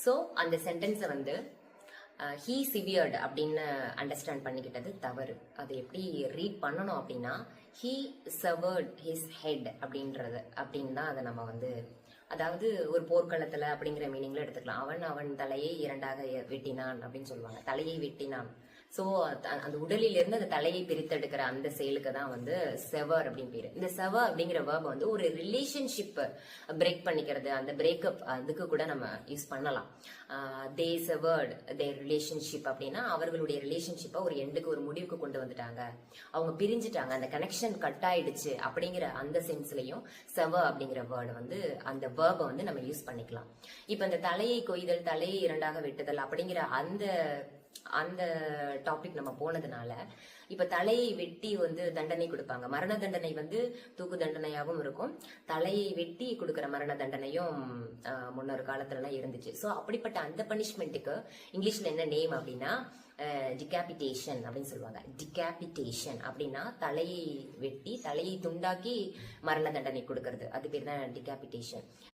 So அந்த சென்டென்ஸை வந்து ஹீ சிவியர்டு அப்படின்னு அண்டர்ஸ்டாண்ட் பண்ணிக்கிட்டது தவறு. அது எப்படி ரீட் பண்ணணும் அப்படின்னா ஹீ சவர்ட் ஹிஸ் ஹெட் அப்படின்னு தான் அதை நம்ம வந்து, அதாவது ஒரு போர்க்களத்துல அப்படிங்கிற மீனிங்ல எடுத்துக்கலாம். அவன் தலையை இரண்டாக வெட்டினான் அப்படின்னு சொல்லுவாங்க. தலையை வெட்டினான். ஸோ அந்த உடலில் இருந்து அந்த தலையை பிரித்தெடுக்கிற அந்த செயலுக்கு தான் வந்து செவர் அப்படின்னு பேரு. இந்த செவர் அப்படிங்கிற வேர்பை வந்து ஒரு ரிலேஷன்ஷிப் பிரேக் பண்ணிக்கிறது, அந்த பிரேக்கப் அதுக்கு கூட நம்ம யூஸ் பண்ணலாம். தே செவர்ட் தேர் ரிலேஷன்ஷிப் அப்படின்னா அவர்களுடைய ரிலேஷன்ஷிப்பை ஒரு எண்டுக்கு, ஒரு முடிவுக்கு கொண்டு வந்துட்டாங்க, அவங்க பிரிஞ்சுட்டாங்க, அந்த கனெக்ஷன் கட் ஆயிடுச்சு அப்படிங்கிற அந்த சென்ஸ்லயும் செவர் அப்படிங்கிற வேர்டு வந்து, அந்த வேர்பை வந்து நம்ம யூஸ் பண்ணிக்கலாம். இப்ப இந்த தலையை கொய்தல், தலையை இரண்டாக வெட்டுதல் அப்படிங்கிற அந்த டாபிக் நம்ம போனதுனால இப்ப தலையை வெட்டி வந்து தண்டனை கொடுப்பாங்க. மரண தண்டனை வந்து தூக்கு தண்டனையாகவும் இருக்கும், தலையை வெட்டி கொடுக்கிற மரண தண்டனையும் முன்னொரு காலத்துலலாம் இருந்துச்சு. ஸோ அப்படிப்பட்ட அந்த பனிஷ்மெண்ட்டுக்கு இங்கிலீஷ்ல என்ன நேம் அப்படின்னா டிகாபிட்டேஷன் அப்படின்னு சொல்லுவாங்க. டிகாபிட்டேஷன் அப்படின்னா தலையை வெட்டி தலையை துண்டாக்கி மரண தண்டனை கொடுக்கறது, அது பேர் தான் டிகாபிட்டேஷன்.